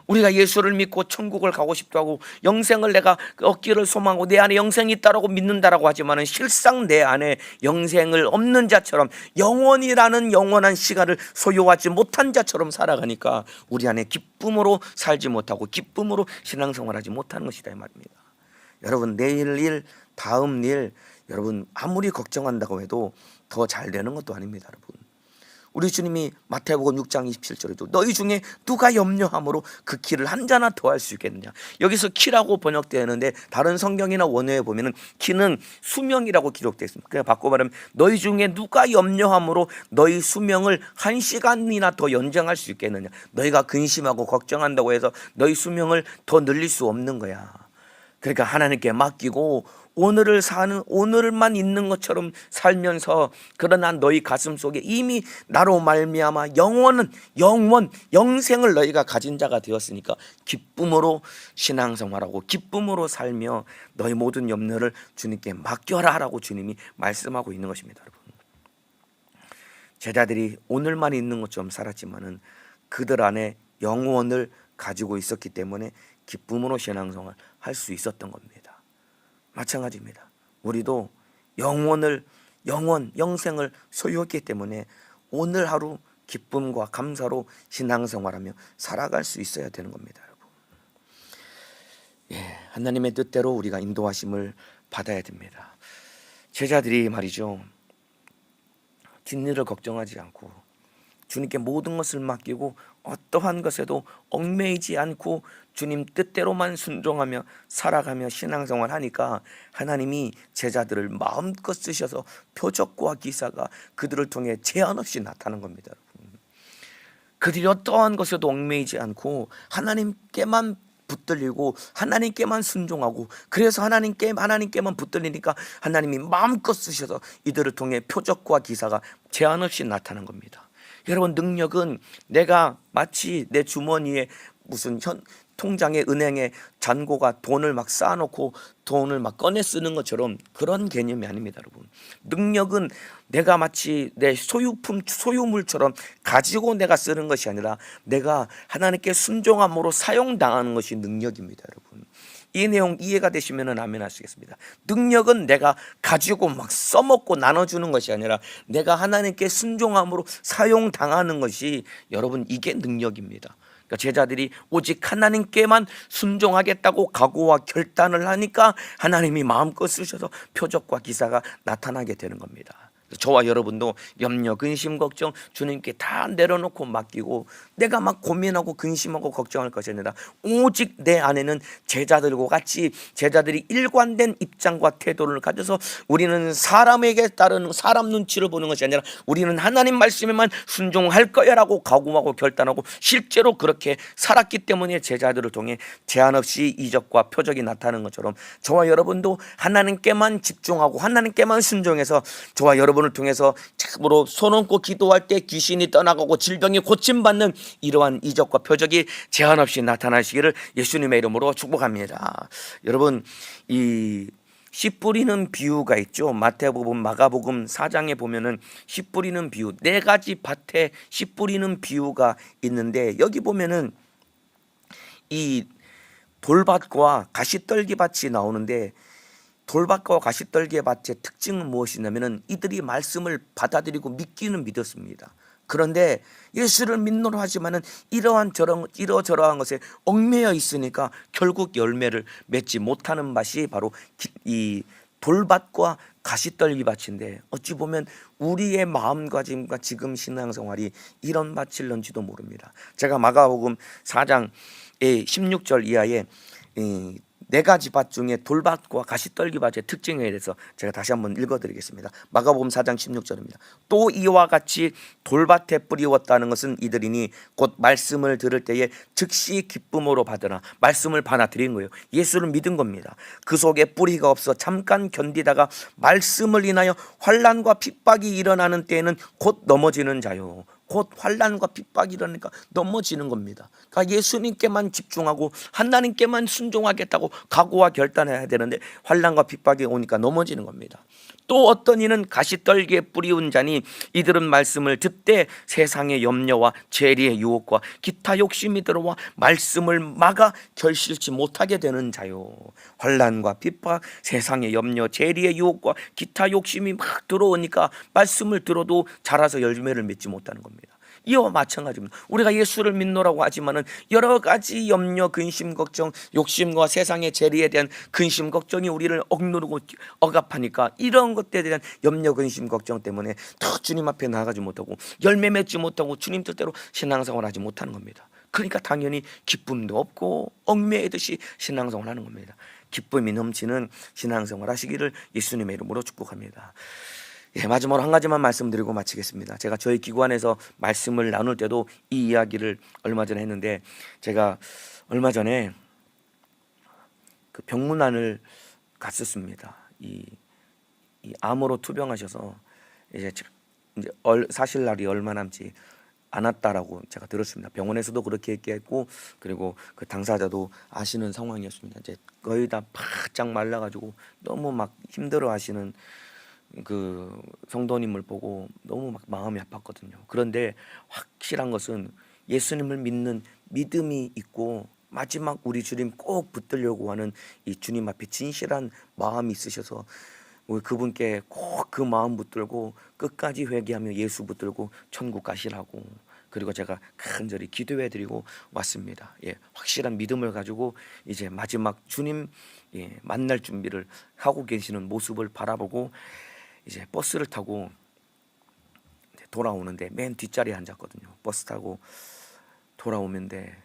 우리가 예수를 믿고 천국을 가고 싶다고 하고 영생을 내가 얻기를 소망하고 내 안에 영생이 있다라고 믿는다라고 하지만은 실상 내 안에 영생을 없는 자처럼 영원이라는 영원한 시간을 소유하지 못한 자처럼 살아가니까 우리 안에 기쁨으로 살지 못하고 기쁨으로 신앙생활하지 못하는 것이다 이 말입니다. 여러분, 내일 일, 다음 일 여러분 아무리 걱정한다고 해도 더 잘 되는 것도 아닙니다. 여러분, 우리 주님이 마태복음 6장 27절에도 너희 중에 누가 염려함으로 그 키를 한 자나 더할 수 있겠느냐. 여기서 키라고 번역되어 있는데 다른 성경이나 원어에 보면은 키는 수명이라고 기록되어 있습니다. 그냥 바꿔 말하면 너희 중에 누가 염려함으로 너희 수명을 1시간이나 더 연장할 수 있겠느냐. 너희가 근심하고 걱정한다고 해서 너희 수명을 더 늘릴 수 없는 거야. 그러니까 하나님께 맡기고 오늘을 사는, 오늘만 있는 것처럼 살면서 그러나 너희 가슴 속에 이미 나로 말미암아 영생을 너희가 가진 자가 되었으니까 기쁨으로 신앙생활하고 기쁨으로 살며 너희 모든 염려를 주님께 맡겨라 라고 주님이 말씀하고 있는 것입니다. 여러분, 제자들이 오늘만 있는 것처럼 살았지만은 그들 안에 영원을 가지고 있었기 때문에 기쁨으로 신앙생활 할 수 있었던 겁니다. 마찬가지입니다. 우리도 영생을 소유했기 때문에 오늘 하루 기쁨과 감사로 신앙생활하며 살아갈 수 있어야 되는 겁니다. 여러분, 하나님의 뜻대로 우리가 인도하심을 받아야 됩니다. 제자들이 말이죠, 뒷일을 걱정하지 않고 주님께 모든 것을 맡기고 어떠한 것에도 얽매이지 않고 주님 뜻대로만 순종하며 살아가며 신앙생활 하니까 하나님이 제자들을 마음껏 쓰셔서 표적과 기사가 그들을 통해 제한 없이 나타난 겁니다. 그들이 어떠한 것에도 얽매이지 않고 하나님께만 붙들리고 하나님께만 순종하고 그래서 하나님께만 붙들리니까 하나님이 마음껏 쓰셔서 이들을 통해 표적과 기사가 제한 없이 나타난 겁니다. 여러분, 능력은 내가 마치 내 주머니에 무슨 통장에 은행에 잔고가 돈을 막 쌓아놓고 돈을 막 꺼내 쓰는 것처럼 그런 개념이 아닙니다. 여러분, 능력은 내가 마치 내 소유물처럼 가지고 내가 쓰는 것이 아니라 내가 하나님께 순종함으로 사용당하는 것이 능력입니다. 여러분, 이 내용 이해가 되시면 아멘 하시겠습니다. 능력은 내가 가지고 막 써먹고 나눠주는 것이 아니라 내가 하나님께 순종함으로 사용당하는 것이 여러분 이게 능력입니다. 그러니까 제자들이 오직 하나님께만 순종하겠다고 각오와 결단을 하니까 하나님이 마음껏 쓰셔서 표적과 기사가 나타나게 되는 겁니다. 저와 여러분도 염려, 근심, 걱정 주님께 다 내려놓고 맡기고 내가 막 고민하고 근심하고 걱정할 것이 아니라 오직 내 안에는 제자들과 같이 제자들이 일관된 입장과 태도를 가져서 우리는 사람에게 따르는 사람 눈치를 보는 것이 아니라 우리는 하나님 말씀에만 순종할 거야 라고 각오하고 결단하고 실제로 그렇게 살았기 때문에 제자들을 통해 제한 없이 이적과 표적이 나타나는 것처럼 저와 여러분도 하나님께만 집중하고 하나님께만 순종해서 저와 여러분을 통해서 참으로 손 얹고 기도할 때 귀신이 떠나가고 질병이 고침받는 이러한 이적과 표적이 제한 없이 나타나시기를 예수님의 이름으로 축복합니다. 여러분, 이 씨 뿌리는 비유가 있죠. 마태복음, 마가복음 4장에 보면은 씨 뿌리는 비유, 4가지 밭에 씨 뿌리는 비유가 있는데 여기 보면은 이 돌밭과 가시떨기밭이 나오는데 돌밭과 가시떨기의 밭의 특징은 무엇이냐면은 이들이 말씀을 받아들이고 믿기는 믿었습니다. 그런데 예수를 믿노라 하지만은 이러저러한 것에 얽매여 있으니까 결국 열매를 맺지 못하는 밭이 바로 이 돌밭과 가시떨기밭인데 어찌 보면 우리의 마음가짐과 지금 신앙생활이 이런 밭일런지도 모릅니다. 제가 마가복음 4장 16절 이하에 네 가지 밭 중에 돌밭과 가시떨기밭의 특징에 대해서 제가 다시 한번 읽어드리겠습니다. 마가복음 4장 16절입니다. 또 이와 같이 돌밭에 뿌리웠다는 것은 이들이니 곧 말씀을 들을 때에 즉시 기쁨으로 받으나, 말씀을 받아들인 거예요. 예수를 믿은 겁니다. 그 속에 뿌리가 없어 잠깐 견디다가 말씀을 인하여 환난과 핍박이 일어나는 때에는 곧 넘어지는 자요. 곧 환난과 핍박이 일어나니까 넘어지는 겁니다. 그러니까 예수님께만 집중하고 하나님께만 순종하겠다고 각오와 결단해야 되는데 환난과 핍박이 오니까 넘어지는 겁니다. 또 어떤 이는 가시떨기에 뿌리운 자니 이들은 말씀을 듣되 세상의 염려와 재리의 유혹과 기타 욕심이 들어와 말씀을 막아 결실치 못하게 되는 자요. 환난과 핍박, 세상의 염려, 재리의 유혹과 기타 욕심이 막 들어오니까 말씀을 들어도 자라서 열매를 맺지 못하는 겁니다. 이와 마찬가지입니다. 우리가 예수를 믿노라고 하지만은 여러 가지 염려, 근심, 걱정, 욕심과 세상의 재리에 대한 근심, 걱정이 우리를 억누르고 억압하니까 이런 것들에 대한 염려, 근심, 걱정 때문에 더 주님 앞에 나아가지 못하고 열매 맺지 못하고 주님 뜻대로 신앙생활을 하지 못하는 겁니다. 그러니까 당연히 기쁨도 없고 얽매이듯이 신앙생활을 하는 겁니다. 기쁨이 넘치는 신앙생활 하시기를 예수님의 이름으로 축복합니다. 마지막으로 한 가지만 말씀드리고 마치겠습니다. 제가 저희 기관에서 말씀을 나눌 때도 이 이야기를 얼마 전에 했는데, 제가 얼마 전에 그 병문안을 갔었습니다. 이 암으로 투병하셔서 이제 사실 날이 얼마 남지 않았다라고 제가 들었습니다. 병원에서도 그렇게 얘기했고, 그리고 그 당사자도 아시는 상황이었습니다. 이제 거의 다 바짝 말라가지고 너무 막 힘들어하시는 그 성도님을 보고 너무 막 마음이 아팠거든요. 그런데 확실한 것은 예수님을 믿는 믿음이 있고 마지막 우리 주님 꼭 붙들려고 하는 이 주님 앞에 진실한 마음이 있으셔서 그분께 꼭 그 마음 붙들고 끝까지 회개하며 예수 붙들고 천국 가시라고, 그리고 제가 간절히 기도해드리고 왔습니다. 확실한 믿음을 가지고 이제 마지막 주님 만날 준비를 하고 계시는 모습을 바라보고 이제 버스를 타고 돌아오는데 맨 뒷자리에 앉았거든요. 버스 타고 돌아오는데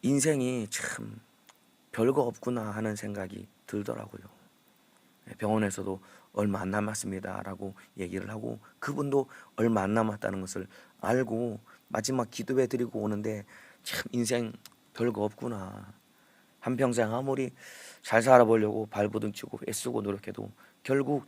인생이 참 별거 없구나 하는 생각이 들더라고요. 병원에서도 얼마 안 남았습니다라고 얘기를 하고, 그분도 얼마 안 남았다는 것을 알고 마지막 기도해 드리고 오는데 참 인생 별거 없구나. 한평생 아무리 잘 살아보려고 발버둥치고 애쓰고 노력해도 결국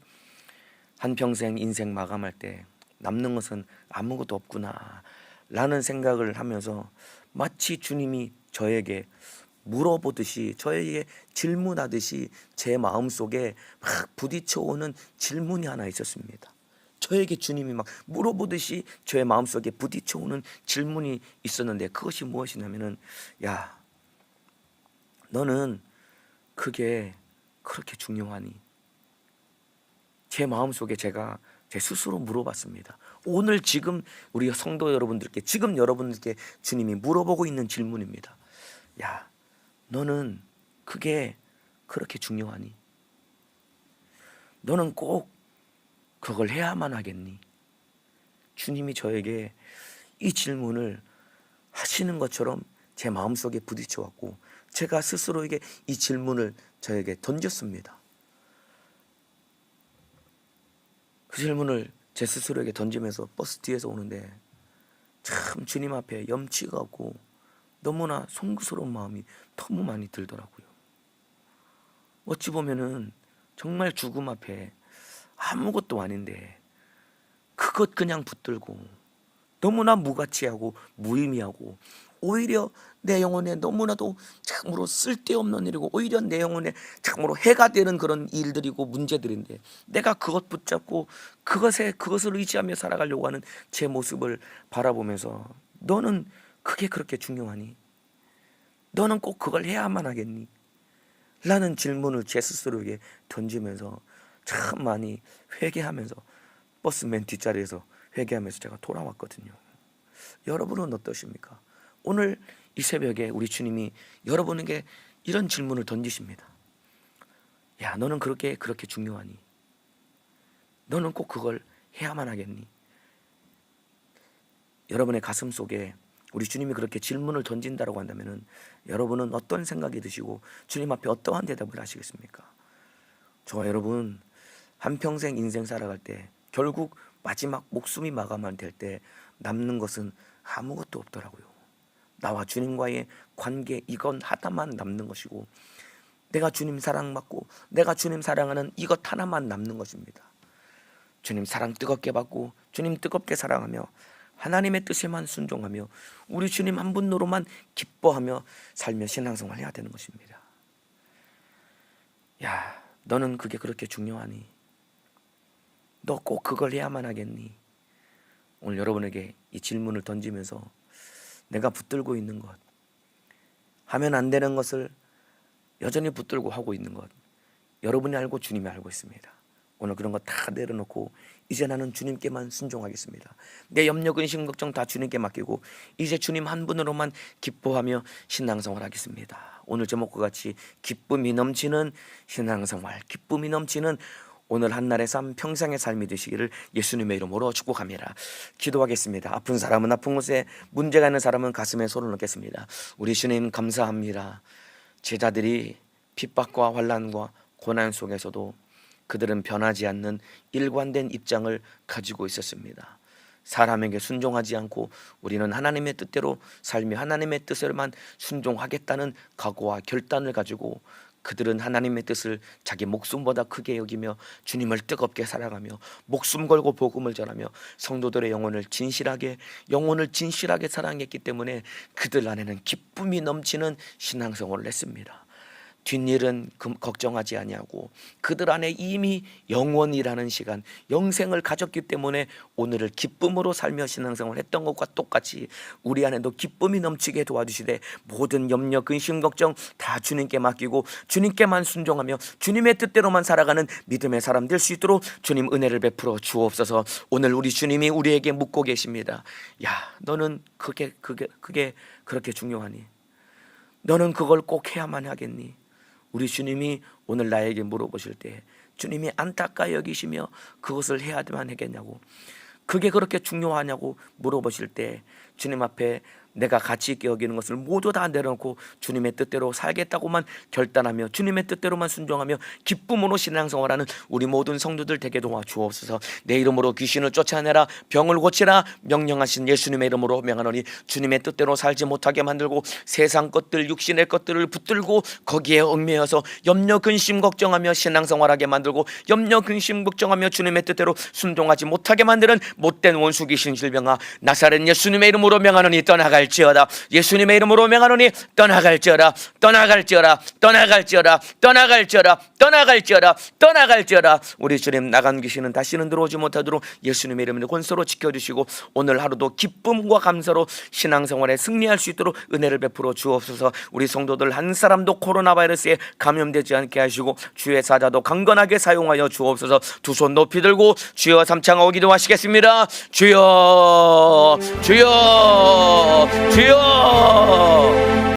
한평생 인생 마감할 때 남는 것은 아무것도 없구나 라는 생각을 하면서 마치 주님이 저에게 물어보듯이, 저에게 질문하듯이 제 마음속에 막 부딪혀오는 질문이 하나 있었습니다. 저에게 주님이 막 물어보듯이 저의 마음속에 부딪혀오는 질문이 있었는데, 그것이 무엇이냐면은, 야, 너는 그게 그렇게 중요하니? 제 마음속에 제가 제 스스로 물어봤습니다. 오늘 지금 우리 성도 여러분들께, 지금 여러분들께 주님이 물어보고 있는 질문입니다. 야, 너는 그게 그렇게 중요하니? 너는 꼭 그걸 해야만 하겠니? 주님이 저에게 이 질문을 하시는 것처럼 제 마음속에 부딪혀왔고, 제가 스스로에게 이 질문을 저에게 던졌습니다. 그 질문을 제 스스로에게 던지면서 버스 뒤에서 오는데 참 주님 앞에 염치가 없고 너무나 송구스러운 마음이 너무 많이 들더라고요. 어찌 보면은 정말 죽음 앞에 아무것도 아닌데 그것 그냥 붙들고 너무나 무가치하고 무의미하고 오히려 내 영혼에 너무나도 참으로 쓸데없는 일이고 오히려 내 영혼에 참으로 해가 되는 그런 일들이고 문제들인데, 내가 그것 붙잡고 그것을 의지하며 살아가려고 하는 제 모습을 바라보면서 너는 그게 그렇게 중요하니? 너는 꼭 그걸 해야만 하겠니? 라는 질문을 제 스스로에게 던지면서 참 많이 회개하면서 버스 맨 뒷자리에서 회개하면서 제가 돌아왔거든요. 여러분은 어떠십니까? 오늘 이 새벽에 우리 주님이 여러분에게 이런 질문을 던지십니다. 야, 너는 그렇게 중요하니? 너는 꼭 그걸 해야만 하겠니? 여러분의 가슴 속에 우리 주님이 그렇게 질문을 던진다고 한다면은 여러분은 어떤 생각이 드시고 주님 앞에 어떠한 대답을 하시겠습니까? 저와 여러분 한평생 인생 살아갈 때 결국 마지막 목숨이 마감될 때 남는 것은 아무것도 없더라고요. 나와 주님과의 관계 이건 하나만 남는 것이고 내가 주님 사랑받고 내가 주님 사랑하는 이것 하나만 남는 것입니다. 주님 사랑 뜨겁게 받고 주님 뜨겁게 사랑하며 하나님의 뜻에만 순종하며 우리 주님 한 분으로만 기뻐하며 살며 신앙생활 해야 되는 것입니다. 야, 너는 그게 그렇게 중요하니? 너 꼭 그걸 해야만 하겠니? 오늘 여러분에게 이 질문을 던지면서 내가 붙들고 있는 것, 하면 안 되는 것을 여전히 붙들고 하고 있는 것, 여러분이 알고 주님이 알고 있습니다. 오늘 그런 거 다 내려놓고 이제 나는 주님께만 순종하겠습니다. 내 염려, 근심, 걱정 다 주님께 맡기고 이제 주님 한 분으로만 기뻐하며 신앙생활 하겠습니다. 오늘 제목과 같이 기쁨이 넘치는 신앙생활, 기쁨이 넘치는 오늘 한날의 삶, 평생의 삶이 되시기를 예수님의 이름으로 축복합니다. 기도하겠습니다. 아픈 사람은 아픈 곳에, 문제가 있는 사람은 가슴에 손을 넣겠습니다. 우리 주님 감사합니다. 제자들이 핍박과 환난과 고난 속에서도 그들은 변하지 않는 일관된 입장을 가지고 있었습니다. 사람에게 순종하지 않고 우리는 하나님의 뜻대로 살며 하나님의 뜻에만 순종하겠다는 각오와 결단을 가지고 그들은 하나님의 뜻을 자기 목숨보다 크게 여기며 주님을 뜨겁게 사랑하며 목숨 걸고 복음을 전하며 성도들의 영혼을 진실하게 사랑했기 때문에 그들 안에는 기쁨이 넘치는 신앙생활을 했습니다. 뒷일은 걱정하지 아니하고 그들 안에 이미 영원이라는 시간, 영생을 가졌기 때문에 오늘을 기쁨으로 살며 신앙생활을 했던 것과 똑같이 우리 안에도 기쁨이 넘치게 도와주시되 모든 염려, 근심, 걱정 다 주님께 맡기고 주님께만 순종하며 주님의 뜻대로만 살아가는 믿음의 사람 될 수 있도록 주님 은혜를 베풀어 주옵소서. 오늘 우리 주님이 우리에게 묻고 계십니다. 야, 너는 그게 그렇게 중요하니? 너는 그걸 꼭 해야만 하겠니? 우리 주님이 오늘 나에게 물어보실 때 주님이 안타까이 여기시며 그것을 해야만 하겠냐고, 그게 그렇게 중요하냐고 물어보실 때 주님 앞에 내가 가치 있게 여기는 것을 모두 다 내려놓고 주님의 뜻대로 살겠다고만 결단하며 주님의 뜻대로만 순종하며 기쁨으로 신앙생활하는 우리 모든 성도들 되게 도와주옵소서. 내 이름으로 귀신을 쫓아내라, 병을 고치라 명령하신 예수님의 이름으로 명하노니 주님의 뜻대로 살지 못하게 만들고 세상 것들, 육신의 것들을 붙들고 거기에 얽매여서 염려, 근심, 걱정하며 신앙생활하게 만들고 염려, 근심, 걱정하며 주님의 뜻대로 순종하지 못하게 만드는 못된 원수 귀신 질병아, 나사렛 예수님의 이름으로 명하노니 떠나갈지어다. 예수님의 이름으로 명하노니 떠나갈지어다. 우리 주님 나간 귀신은 다시는 들어오지 못하도록 예수님의 이름으로 권세로 지켜주시고 오늘 하루도 기쁨과 감사로 신앙생활에 승리할 수 있도록 은혜를 베풀어 주옵소서. 우리 성도들 한 사람도 코로나 바이러스에 감염되지 않게 하시고 주의 사자도 강건하게 사용하여 주옵소서. 두 손 높이 들고 주여 삼창하고 기도하시겠습니다. 주여, 주여, 주여.